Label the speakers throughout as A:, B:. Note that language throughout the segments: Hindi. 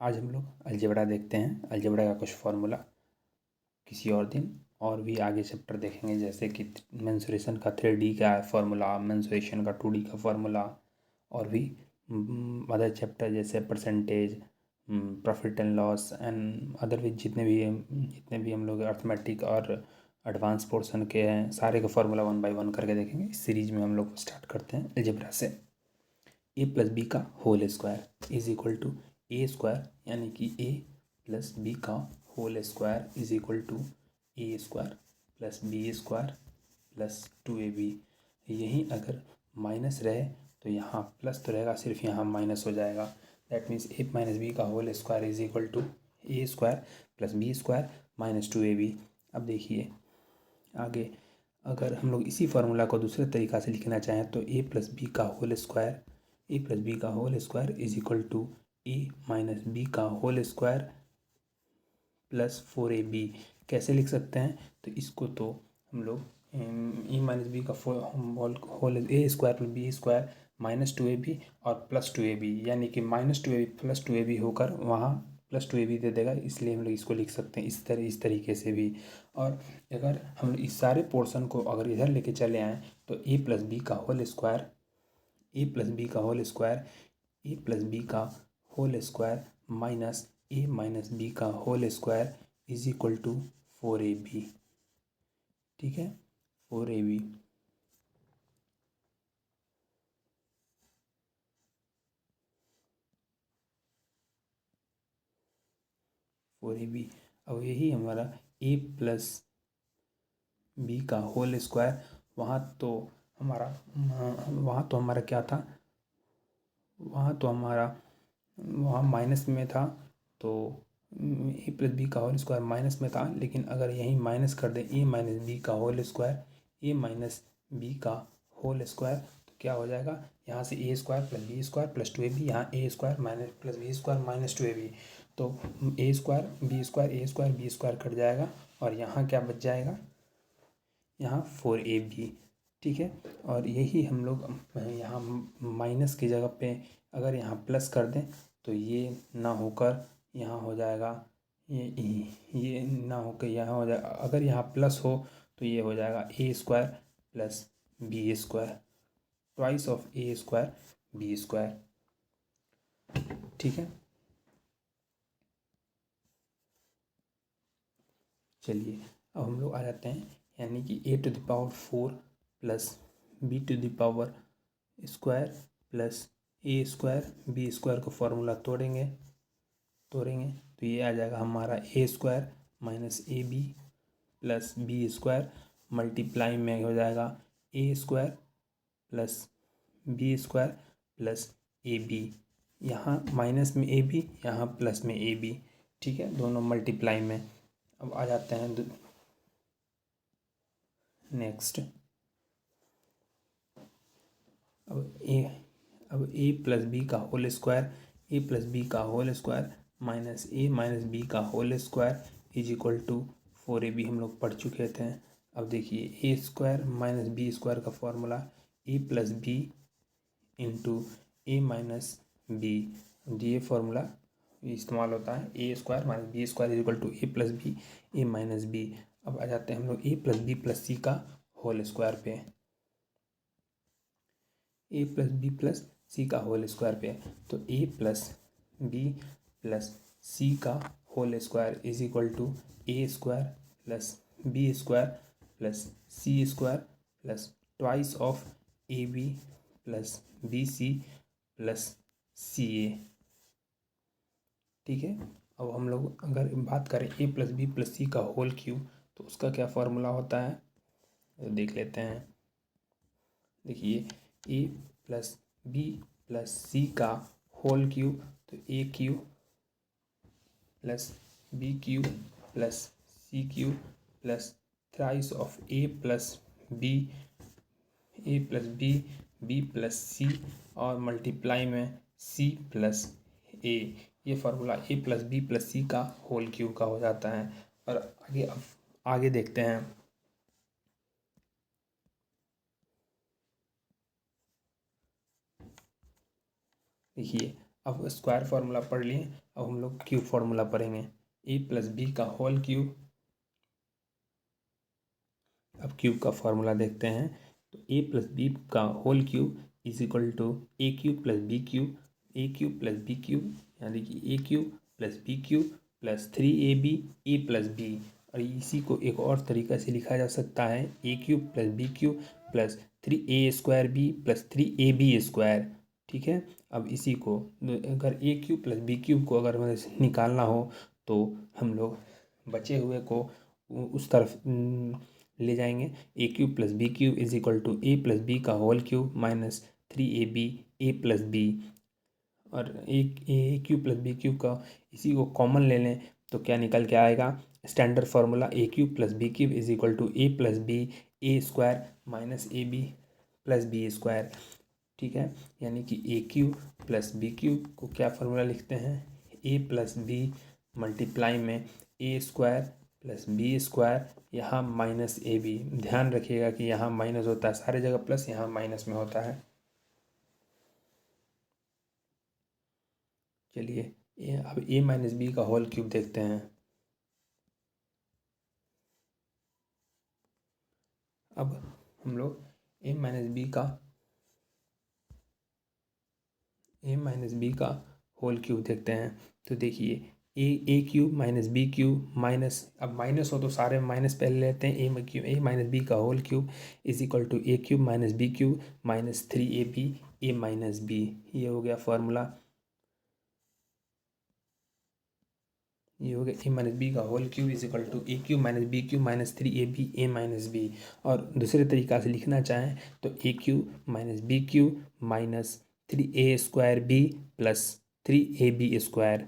A: आज हम लोग अलजेब्रा देखते हैं। अलजेब्रा का कुछ फार्मूला किसी और दिन और भी आगे चैप्टर देखेंगे, जैसे कि मेंसुरेशन का 3D का फार्मूला, मेंसुरेशन का 2D का फार्मूला, और भी अदर चैप्टर जैसे percentage, profit and loss and other भी जितने भी हम लोग अर्थमेटिक और एडवांस पोर्शन के हैं, सारे का फार्मूला 1 बाय 1 करके देखेंगे। इस सीरीज में हम लोग स्टार्ट करते हैं अलजेब्रा से। ए प्लस बी का whole square is equal to A square, यानी कि ए प्लस बी का whole square is equal to A square plus B square plus 2ab। यहीं अगर माइनस रहे तो यहाँ प्लस तो रहेगा, सिर्फ यहाँ माइनस हो जाएगा। That means A minus B का whole square is equal to A square plus B square minus 2ab। अब देखिए आगे, अगर हम लोग इसी फार्मूला को दूसरे तरीक़ा से लिखना चाहें तो ए प्लस बी का whole square is equal to A minus B का होल स्क्वायर प्लस 4ab। कैसे लिख सकते हैं? तो इसको तो हम लोग ए माइनस बी का whole A square plus B square minus 2ab और प्लस 2ab, यानी कि माइनस 2ab प्लस 2ab होकर वहाँ प्लस 2ab दे देगा, इसलिए हम लोग इसको लिख सकते हैं इस तरीके से भी। और अगर हम इस सारे पोर्शन को अगर इधर लेके चले आएँ तो ए प्लस बी का whole square minus A minus B का whole square is equal to 4ab। ठीक है, 4ab। अब यही हमारा ए प्लस बी का होल स्क्वायर, वहाँ तो हमारा क्या था, वहाँ माइनस में था, तो ए प्लस बी का होल स्क्वायर माइनस में था। लेकिन अगर यहीं माइनस कर दें ए माइनस बी का होल स्क्वायर तो क्या हो जाएगा, यहाँ से A square plus B square plus 2ab, यहाँ A square minus plus B square minus 2ab, तो ए स्क्वायर बी स्क्वायर कट जाएगा और यहाँ क्या बच जाएगा, यहाँ 4ab। ठीक है, और यही हम लोग यहाँ माइनस की जगह पे अगर यहाँ प्लस कर दें तो ये ना होकर यहाँ हो जाएगा, ये ना होकर यहाँ हो जाएगा। अगर यहाँ प्लस हो तो ये हो जाएगा A square plus B square, twice of A square B square. ठीक है, चलिए अब हम लोग आ जाते हैं, यानी कि A to the power 4 plus B to the power square plus A square B square को फार्मूला तोड़ेंगे तो ये आ जाएगा हमारा A square minus A B plus B square multiply में हो जाएगा A square plus B square plus A B, यहाँ माइनस में ए बी, यहाँ प्लस में ए बी। ठीक है, दोनों मल्टीप्लाई में। अब आ जाते हैं नेक्स्ट। अब ए प्लस बी का whole square minus A minus B का whole square is equal to 4ab हम लोग पढ़ चुके थे। अब देखिए A square minus B square का formula A plus B into A minus B, ये फॉर्मूला इस्तेमाल होता है। A square minus B square is equal to A plus B A minus B. अब आ जाते हैं हम लोग A plus B plus C का होल स्क्वायर पे, A plus B plus C का होल स्क्वायर पे, तो A plus B plus C का whole square is equal to A square plus B square plus C square plus twice of A B plus B C plus C A. ठीक है, अब हम लोग अगर बात करें A plus B plus C का होल क्यूब तो उसका क्या फार्मूला होता है, तो देख लेते हैं। देखिए A plus B plus C का होल क्यूब, तो A cube plus B cube plus C cube plus thrice of A plus B B plus C और मल्टीप्लाई में सी प्लस ए। ये formula A plus B plus C का होल क्यूब का हो जाता है। और अब आगे देखते हैं। देखिए अब स्क्वायर फार्मूला पढ़ लिए, अब हम लोग क्यूब फार्मूला पढ़ेंगे, ए प्लस बी का होल क्यूब। अब क्यूब का फार्मूला देखते हैं, तो ए प्लस बी का whole cube is equal to A cube plus B cube, A cube plus B cube, यानी कि A cube plus B cube plus 3ab A plus B. और इसी को एक और तरीका से लिखा जा सकता है, A cube plus B cube plus 3a² plus 3ab²। ठीक है। अब इसी को अगर A cube plus B cube को अगर निकालना हो तो हम लोग बचे हुए को उस तरफ ले जाएंगे। A cube plus B cube is equal to A plus B का whole cube minus 3ab A plus B. और A cube plus B cube का इसी को कॉमन ले लें तो क्या निकल के आएगा, standard formula A cube plus B cube is equal to A plus B A square minus A B plus B square. ठीक है। यानी कि A cube plus B cube को क्या फार्मूला लिखते हैं, ए प्लस बी मल्टीप्लाई में ए स्क्वायर प्लस बी स्क्वायर, यहाँ माइनस ए बी। ध्यान रखिएगा कि यहाँ माइनस होता है, सारे जगह प्लस, यहाँ माइनस में होता है। चलिए अब ए माइनस बी का होल क्यूब देखते हैं। अब हम लोग ए माइनस बी का होल क्यूब देखते हैं। तो देखिए A cube minus B cube minus, अब माइनस हो तो सारे माइनस पहले लेते हैं, ए माइनस बी का whole cube is equal to A cube minus B cube minus 3ab A minus B. ये हो गया फॉर्मूला, ये हो गया ए माइनस बी का whole cube is equal to A cube minus B cube minus 3ab A minus B. और दूसरे तरीका से लिखना चाहें तो A cube minus B cube minus 3a² plus 3ab²।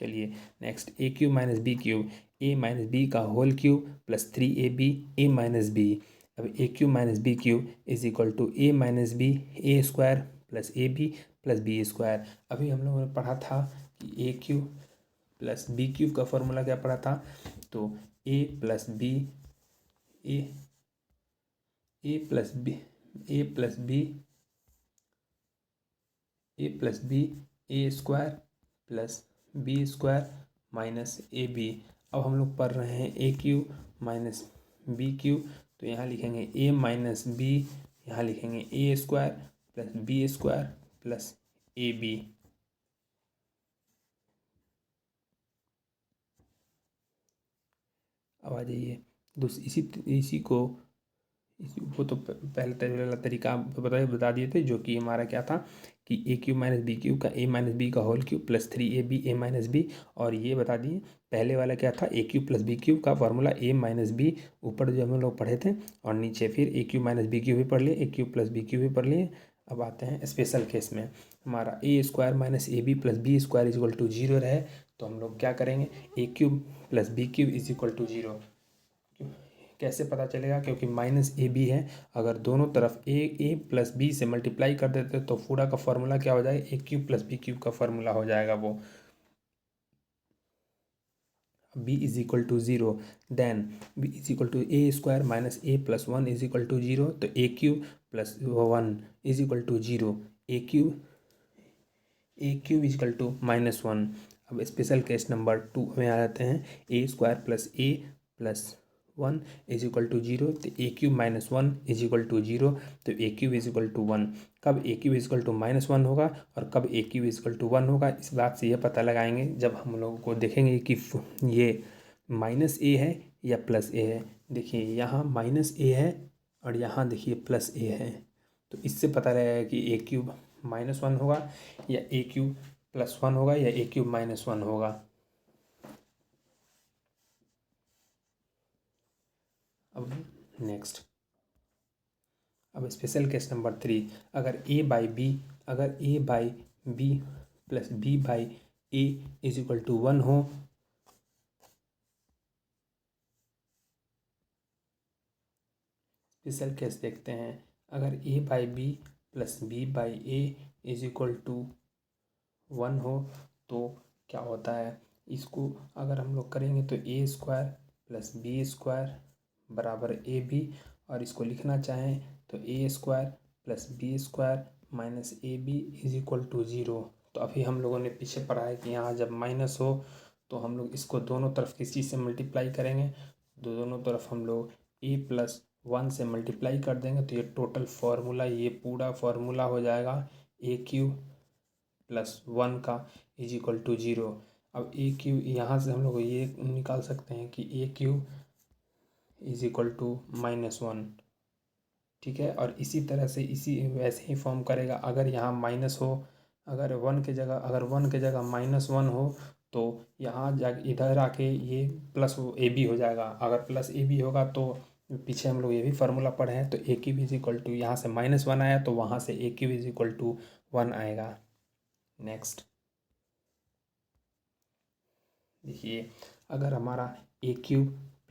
A: चलिए next, A cube minus B cube, A minus B का whole cube plus 3ab A minus B. अब A cube minus B cube is equal to A minus B A square plus A B plus B square. अभी हम लोगों ने पढ़ा था कि A cube plus B cube का फॉर्मूला क्या पढ़ा था, तो A plus B A A plus B A plus B A plus B A square plus B square minus A B. अब हम लोग पढ़ रहे हैं A cube minus B cube, तो यहाँ लिखेंगे ए माइनस बी, यहाँ लिखेंगे A square plus B square plus A B. अब आ जाइए इसी को तो पहले तरीका बता दिए थे, जो कि हमारा क्या था कि A cube minus B cube का ए माइनस बी का whole cube plus 3ab A minus B. और ये बता दिए पहले वाला क्या था, ए क्यूब प्लस बी क्यूब का फॉर्मूला ए माइनस बी, ऊपर जो हम लोग पढ़े थे, और नीचे फिर ए क्यूब माइनस बी क्यूब भी पढ़ लिए, ए क्यूब प्लस बी क्यूब भी पढ़ लिए। अब आते हैं स्पेशल केस में, हमारा A square minus A B plus B square is equal to 0 रहे, तो हम लोग क्या करेंगे, A cube plus B cube is equal to 0। कैसे पता चलेगा, क्योंकि माइनस ए बी है, अगर दोनों तरफ ए प्लस बी से मल्टीप्लाई कर देते तो पूरा का फॉर्मूला क्या हो जाएगा, A cube plus B cube का फॉर्मूला हो जाएगा वो। b is equal to 0, then b is equal to A square minus A plus 1 is equal to 0, तो A cube plus 1 is equal to 0, A cube is equal to -1। अब स्पेशल केस नंबर 2 में आ जाते हैं, A square plus A plus 1 is equal to 0, तो A cube minus 1 is equal to 0, तो A cube is equal to 1। कब A cube is equal to -1 होगा और कब A cube is equal to 1 होगा, इस बात से यह पता लगाएंगे जब हम लोगों को देखेंगे कि ये माइनस ए है या प्लस ए है। देखिए यहाँ माइनस ए है और यहाँ देखिए प्लस ए है, तो इससे पता लगेगा कि ए क्यूब -1 होगा या ए क्यूब +1 होगा या ए क्यूब -1 होगा। अब नेक्स्ट, अब स्पेशल केस नंबर 3, अगर A by B plus B by A is equal to 1 हो, स्पेशल केस देखते हैं, अगर A by B plus B by A is equal to 1 हो तो क्या होता है, इसको अगर हम लोग करेंगे तो A square plus B square बराबर ए बी, और इसको लिखना चाहें तो A square plus B square minus A B is equal to 0। तो अभी हम लोगों ने पीछे पढ़ा है कि यहाँ जब माइनस हो तो हम लोग इसको दोनों तरफ किस चीज़ से मल्टीप्लाई करेंगे, दोनों तरफ हम लोग a+1 से मल्टीप्लाई कर देंगे। तो ये टोटल फार्मूला, ये पूरा फार्मूला हो जाएगा a³ + 1 का =0। अब a³ यहाँ से हम लोग ये निकाल सकते हैं कि a³ =−1। ठीक है, और इसी तरह से इसी वैसे ही फॉर्म करेगा। अगर यहाँ माइनस हो, अगर 1 के जगह -1 हो तो यहाँ जा इधर आके ये प्लस AB हो जाएगा। अगर प्लस AB होगा तो पीछे हम लोग ये भी फार्मूला पढ़े हैं, तो a³ यहाँ से -1 आया तो वहाँ से a³ 1 आएगा। नेक्स्ट देखिए, अगर हमारा a³ +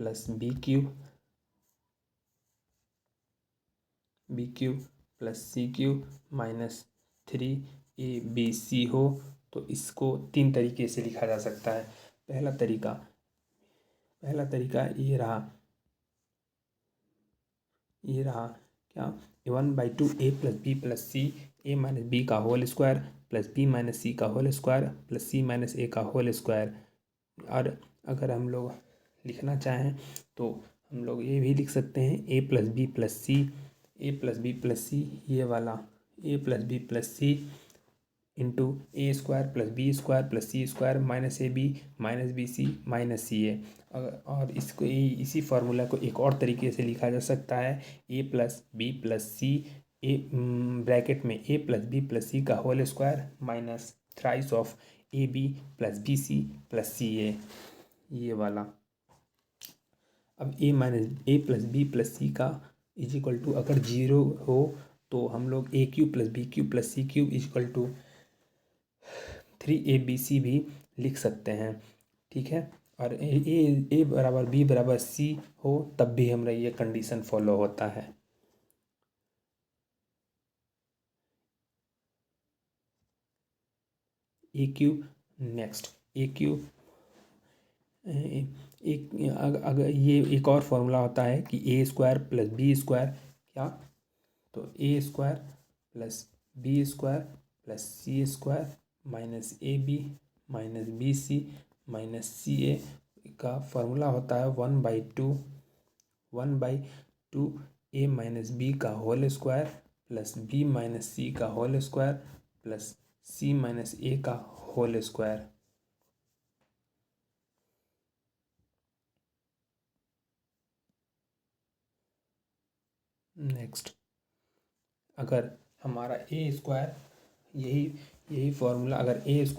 A: b³ + c³ -3abc हो तो इसको 3 तरीके से लिखा जा सकता है। पहला तरीका ये रहा क्या, 1/2 a + b + c a - b का होल स्क्वायर + b - c का होल स्क्वायर + c - a का होल स्क्वायर। और अगर हम लोग लिखना चाहें तो हम लोग ये भी लिख सकते हैं a + b + c, ये वाला a + b + c into a² + b² + c² -ab - bc - ca। और इसको इसी फार्मूला को एक और तरीके से लिखा जा सकता है, a + b + c ब्रैकेट में a + b + c का whole square minus thrice of ab + bc + ca, ये वाला। अब a + b + c का = अगर 0 हो तो हम लोग a³ + b³ + c³ = 3abc भी लिख सकते हैं। ठीक है, और a बराबर b बराबर c हो तब भी हमारा ये कंडीशन फॉलो होता है। a³ नेक्स्ट a³ अगर ये एक और फॉर्मूला होता है कि a² + b² क्या, तो a² + b² + c² -ab - bc - ca का फार्मूला होता है 1/2 a - b का होल स्क्वायर + b - c का होल स्क्वायर + c - a का होल स्क्वायर। नेक्स्ट, अगर हमारा a² यही फॉर्मूला, अगर a² +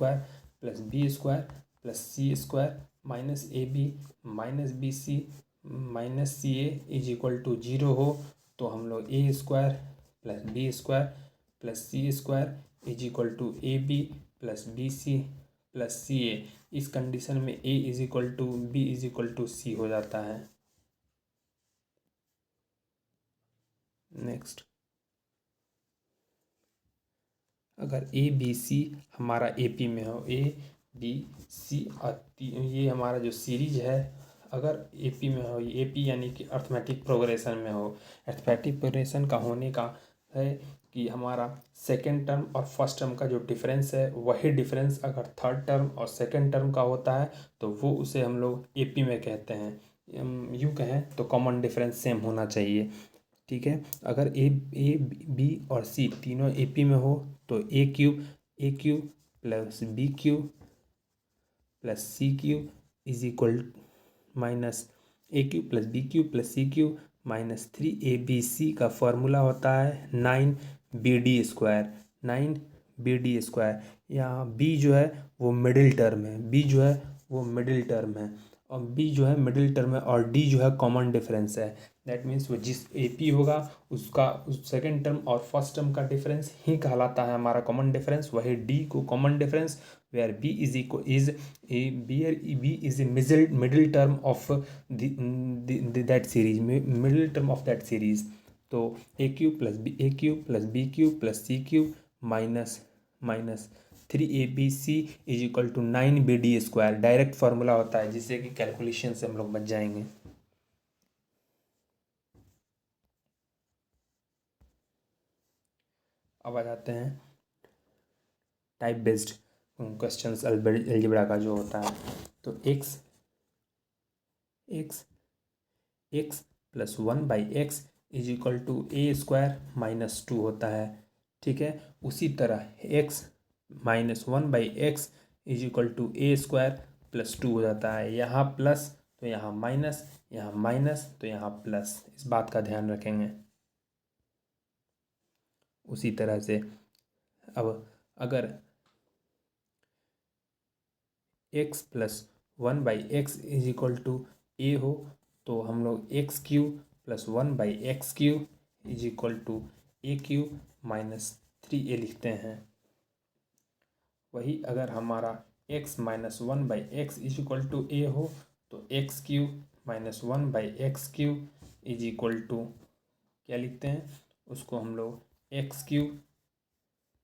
A: b² + c² -ab - bc - ca = 0 हो तो हम लोग a² + b² + c² = ab + bc + ca। इस कंडीशन में a = b = c हो जाता है। नेक्स्ट, अगर ए बी सी हमारा AP में हो, A B C और ये हमारा जो सीरीज है अगर AP में हो, ये AP यानी कि अर्थमेटिक प्रोग्रेशन में हो। अर्थमेटिक प्रोग्रेशन का होने का है कि हमारा सेकेंड टर्म और फर्स्ट टर्म का जो डिफरेंस है वही डिफरेंस अगर थर्ड टर्म और सेकेंड टर्म का होता है तो वो उसे हम लोग AP में कहते हैं। यूँ कहें तो कॉमन डिफरेंस सेम होना चाहिए। ठीक है, अगर A B और C तीनों AP में हो तो a³ + b³ + c³ -a³ + b³ + c³ -3abc का फॉर्मूला होता है 9bd²। यहाँ b जो है वो मिडिल टर्म है, और b जो है मिडिल टर्म है और d जो है कॉमन डिफरेंस है। दैट मीन्स वो जिस AP होगा उसका उस सेकेंड टर्म और फर्स्ट टर्म का डिफरेंस ही कहलाता है हमारा कॉमन डिफरेंस। वही d को common difference where b is a middle term of that series, middle term of that series. तो a³ + b³ + c³ -3abc = 9bd²। Direct formula होता है जिससे कि कैलकुलेशन से हम लोग बच जाएंगे। अब आ जाते हैं टाइप बेस्ड क्वेश्चंस अलजेब्रा का जो होता है। तो x plus 1/x is equal to A square minus 2 होता है। ठीक है, उसी तरह x minus 1/x is equal to A square plus 2 हो जाता है। यहाँ प्लस तो यहाँ माइनस, यहाँ माइनस तो यहाँ प्लस, इस बात का ध्यान रखेंगे। उसी तरह से अब अगर x plus 1/x is equal to A हो तो हम लोग x³ plus 1/x³ is equal to a³ minus 3a लिखते हैं। वही अगर हमारा x minus 1/x is equal to a हो तो x³ minus 1/x³ is equal to क्या लिखते हैं, उसको हम लोग x³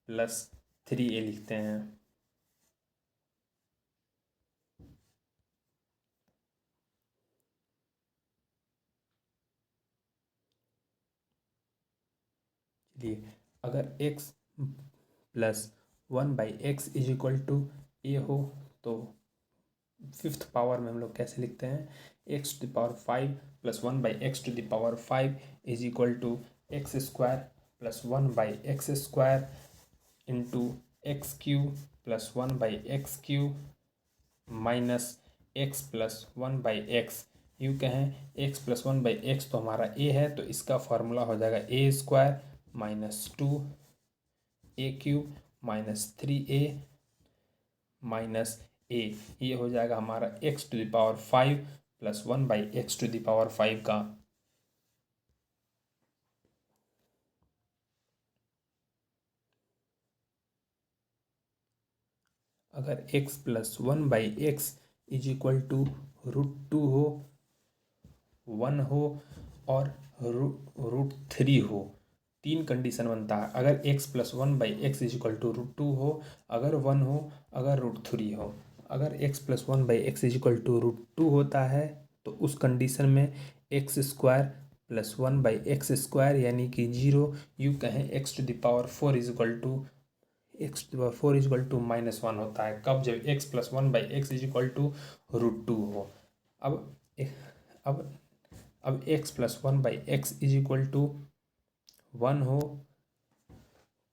A: प्लस 3a लिखते हैं। चलिए, अगर x plus 1/x is equal to a हो तो फिफ्थ पावर में हम लोग कैसे लिखते हैं, x⁵ plus 1/x⁵ is equal to x² plus 1/x² into x³ plus 1/x³ minus x plus 1/x। यूँ कहें x प्लस 1/x तो हमारा a है, तो इसका फार्मूला हो जाएगा a² minus 2a³ minus 3a minus a। ये हो जाएगा हमारा x⁵ प्लस 1/x⁵ का। अगर x plus 1/x is equal to √2 हो, 1 हो और √3 हो, तीन कंडीशन बनता है। अगर x plus 1/x is equal to √2 हो, अगर 1 हो, अगर √3 हो। अगर x plus 1/x is equal to √2 होता है तो उस कंडीशन में x² प्लस 1/x² यानी कि 0, यूँ कहें x⁴ is equal to x⁴ is equal to -1 होता है। कब, जब x plus 1/x is equal to √2 हो। अब x plus 1/x is equal to 1 हो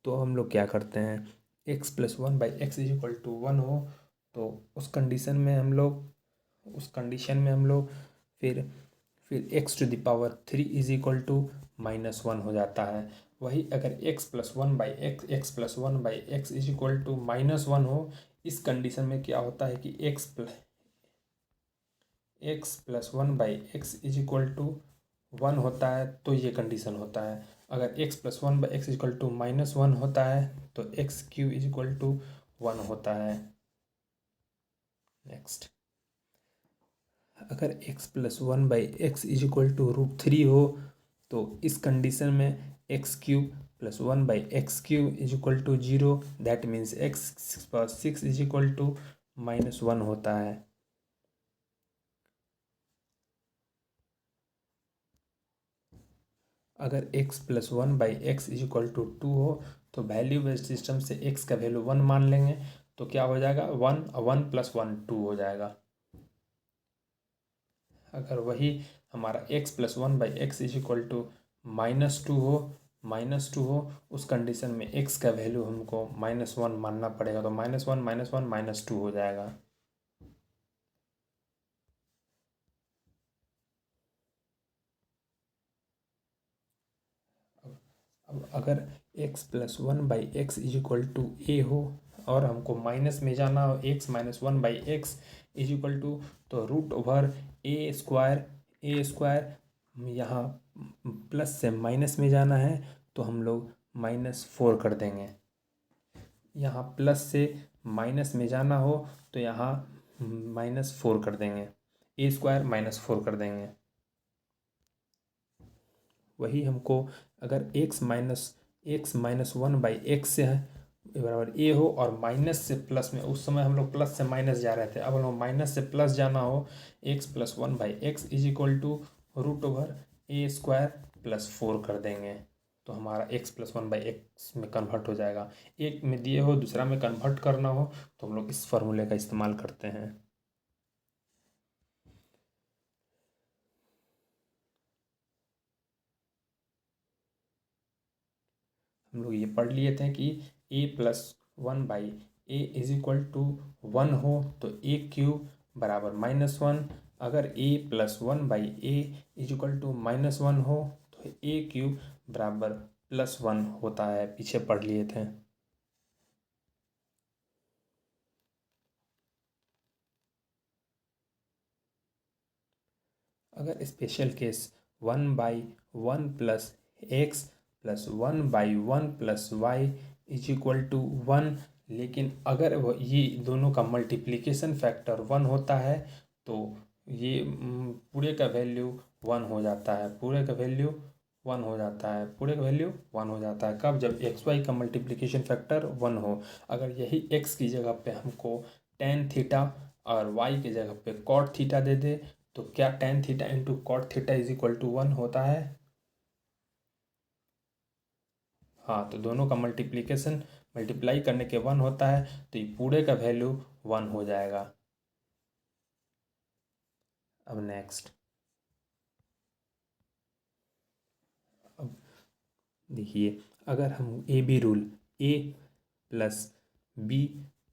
A: तो हम लोग क्या करते हैं, x plus 1/x is equal to 1 हो तो उस कंडीशन में हम लोग फिर x⁴ इज इक्वल टू -1 हो जाता है। वही अगर x plus 1/x is equal to -1 हो, इस कंडीशन में क्या होता है कि x plus 1/x is equal to 1 होता है, तो ये कंडीशन होता है। अगर x plus 1/x is equal to -1 होता है तो x³ इज इक्वल टू 1 होता है। नेक्स्ट, अगर x plus 1/x is equal to √3 हो तो इस कंडीशन में x³ plus 1/x³ is equal to 0, that means x6 is equal to -1 होता है। अगर x plus 1/x is equal to 2 हो तो वैल्यू बेस्ड सिस्टम से x का वैल्यू 1 मान लेंगे, तो क्या हो जाएगा, 1 प्लस 1 2 हो जाएगा। अगर वही हमारा x plus 1/x is equal to -2 हो, उस कंडीशन में x का वैल्यू हमको -1 मानना पड़ेगा, तो -1 -2 हो जाएगा। अब अगर x plus 1/x is equal to a हो और हमको माइनस में जाना हो, x minus 1/x is equal to, तो √a² यहाँ प्लस से माइनस में जाना है तो हम लोग -4 कर देंगे। यहाँ प्लस से माइनस में जाना हो तो यहाँ -4 कर देंगे, a² -4 कर देंगे। वही हमको अगर x माइनस 1/x से है बराबर a हो और माइनस से प्लस में, उस समय हम लोग प्लस से माइनस जा रहे थे, अब हम लोग माइनस से प्लस जाना हो, x plus 1/x is equal to √a² plus 4 कर देंगे, तो हमारा x plus one by X में कन्वर्ट हो जाएगा। एक में दिए हो दूसरा में कन्वर्ट करना हो तो हम लोग इस फॉर्मूले का इस्तेमाल करते हैं। हम लोग ये पढ़ लिए थे कि a plus one by A is equal to one हो तो ए क्यूब बराबर माइनस वन। अगर a plus one by A is equal to minus one हो तो ए क्यूब बराबर प्लस वन होता है, पीछे पढ़ लिए थे। अगर special case one by one plus X plus one by one plus Y is equal to one, लेकिन अगर ये दोनों का मल्टीप्लिकेशन फैक्टर वन होता है तो ये पूरे का वैल्यू वन हो जाता है, पूरे का वैल्यू वन हो जाता है, पूरे का वैल्यू वन हो जाता है। कब? जब एक्स वाई का मल्टीप्लिकेशन फैक्टर वन हो। अगर यही एक्स की जगह पे हमको टेन थीटा और वाई की जगह पे कॉट थीटा दे दे तो क्या tan theta into cot theta is equal to one होता है? हाँ, तो दोनों का मल्टीप्लाई करने के वन होता है तो ये पूरे का वैल्यू वन हो जाएगा। अब नेक्स्ट, अब देखिए, अगर हम A B rule A plus B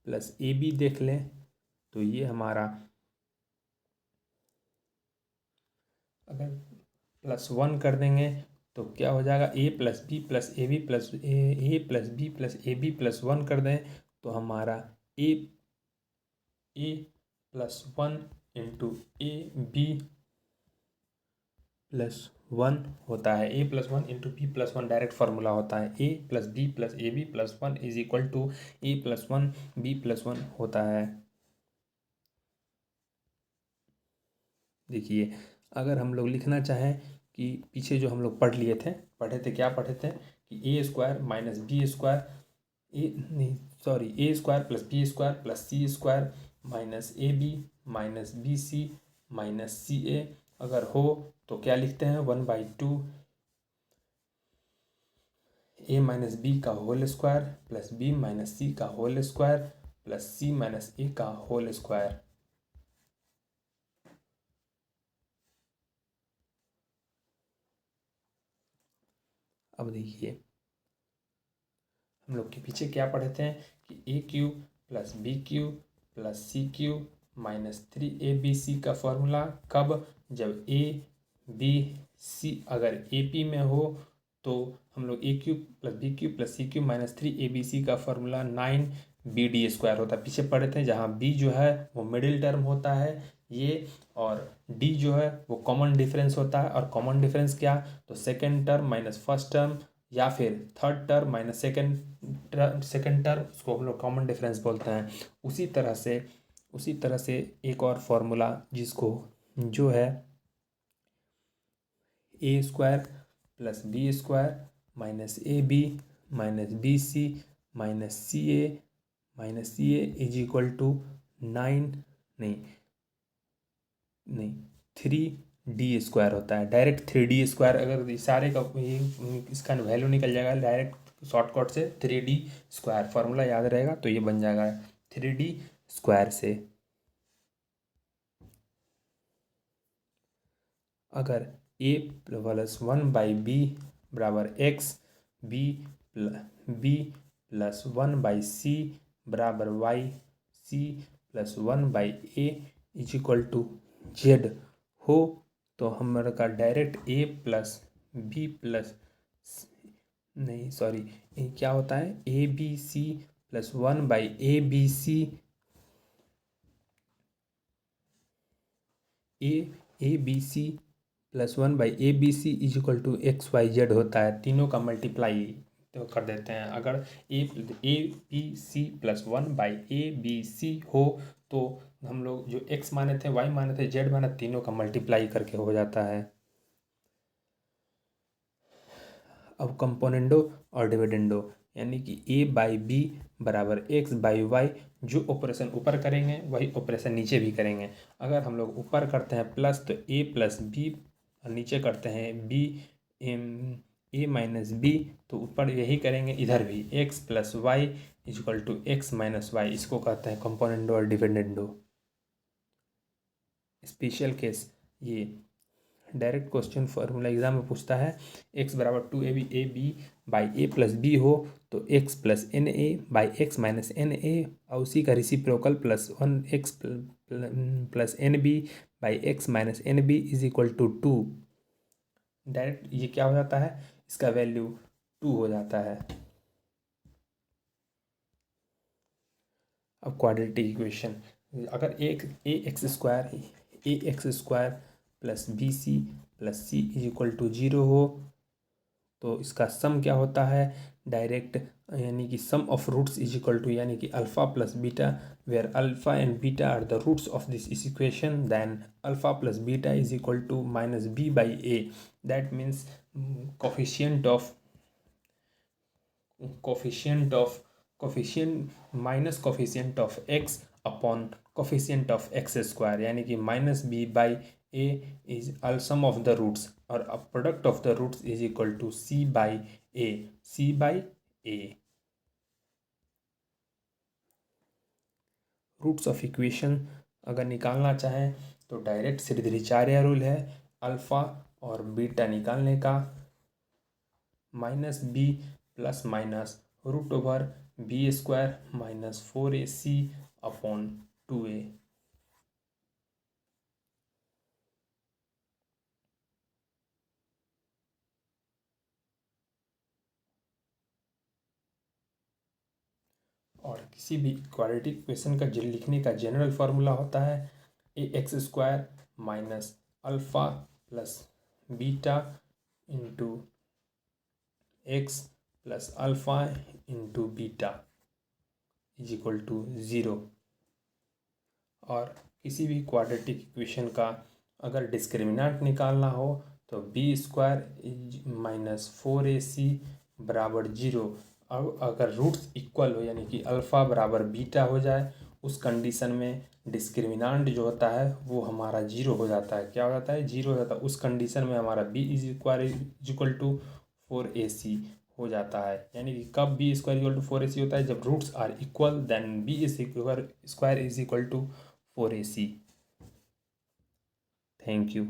A: plus A B देख लें तो ये हमारा अगर प्लस वन कर देंगे तो क्या हो जाएगा? A plus B plus A B plus A plus B plus A B plus one कर दें तो हमारा A plus one into A B plus one होता है। A plus one into B plus one direct formula होता है। A plus B plus A B plus one is equal to A plus one B plus one होता है। देखिए, अगर हम लोग लिखना चाहें कि पीछे जो हम लोग पढ़े थे क्या पढ़े थे कि A square minus B square A square plus B square plus C square minus A B minus B C minus C A अगर हो तो क्या लिखते हैं? One by two A minus B का whole square plus B minus C का whole square plus C minus A का होल स्क्वायर। अब देखिए, हम लोग के पीछे क्या पढ़े थे कि A cube plus B cube plus C cube minus three A B C का फॉर्मूला। कब? जब ए बी सी अगर ए पी में हो तो हम लोग A cube plus B cube plus C cube minus three A B C का formula nine B D square होता है। पीछे पढ़े थे जहाँ बी जो है वो मिडिल टर्म होता है ये, और डी जो है वो कॉमन डिफरेंस होता है। और कॉमन डिफरेंस क्या? तो second term minus first term या फिर third term minus second term, उसको हम लोग कॉमन डिफरेंस बोलते हैं। उसी तरह से एक और फॉर्मूला जिसको जो है A square plus B square minus A B minus B C minus C A is equal to nine नहीं थ्री डी स्क्वायर होता है। डायरेक्ट थ्री डी स्क्वायर, अगर सारे का इसका वैल्यू निकल जाएगा डायरेक्ट शॉर्टकट से थ्री डी स्क्वायर फॉर्मूला याद रहेगा तो ये बन जाएगा थ्री डी स्क्वायर से। अगर A plus one by B बराबर X B plus one by C बराबर Y C plus one by A is equal to Z हो तो हमारे का direct A plus B plus नहीं सॉरी क्या होता है A B C plus one by A B C A B C plus one by A B C is equal to X Y Z होता है। तीनों का मल्टीप्लाई तो कर देते हैं। अगर A B C plus one by A B C हो तो हम लोग जो एक्स माने थे वाई माने थे जेड माने, तीनों का मल्टीप्लाई करके हो जाता है। अब कंपोनेंडो और डिविडेंडो यानी कि ए बाई बी बराबर एक्स बाई वाई, जो ऑपरेशन ऊपर करेंगे वही ऑपरेशन नीचे भी करेंगे। अगर हम लोग ऊपर करते हैं प्लस तो ए प्लस बी और नीचे करते हैं बी ए माइनस बी, तो ऊपर यही करेंगे, इधर भी x plus y is equal to x minus y, इसको कहते हैं कंपोनेंट दो और डिपेंडेंट दो। स्पेशल केस, ये डायरेक्ट क्वेश्चन फॉर्मूला एग्जाम में पूछता है, एक्स बराबर 2ab by A plus b हो तो x plus n a by x minus n a, और उसी का reciprocal plus 1x plus n b by x minus n b is equal to 2। Direct ये क्या हो जाता है, इसका वैल्यू 2 हो जाता है। अब क्वाड्रेटिक इक्वेशन, अगर A X square plus B C plus C is equal to 0 हो तो इसका सम क्या होता है, डायरेक्ट, यानी कि sum of roots is equal to, यानी कि alpha plus beta, where alpha and beta are the roots of this equation, then alpha plus beta is equal to minus B by A. That means coefficient minus coefficient of X upon coefficient of X square, यानी कि minus B by A is sum of the roots, और product of the roots is equal to C by A. Roots of equation अगर निकालना चाहें तो डायरेक्ट श्रीधराचार्य रूल है, अल्फा और बीटा निकालने का, minus b plus minus root over b square minus 4ac upon 2a। और किसी भी क्वाड्रेटिक इक्वेशन का लिखने का जनरल फार्मूला होता है A X square minus alpha plus beta into X plus alpha into beta is equal to 0। और किसी भी क्वाड्रेटिक इक्वेशन का अगर डिस्क्रिमिनेंट निकालना हो तो बी स्क्वायर माइनस 4ac बराबर 0। अब अगर रूट्स इक्वल हो, यानी कि अल्फ़ा बराबर बीटा हो जाए, उस कंडीशन में डिस्क्रिमिनेंट जो होता है वो हमारा 0 हो जाता है। क्या हो जाता है, 0 हो जाता है। उस कंडीशन में हमारा B is equal to 4ac हो जाता है। यानी कि कब B square equal to 4ac होता है, जब roots are equal, then b square is equal to 4ac। Thank you.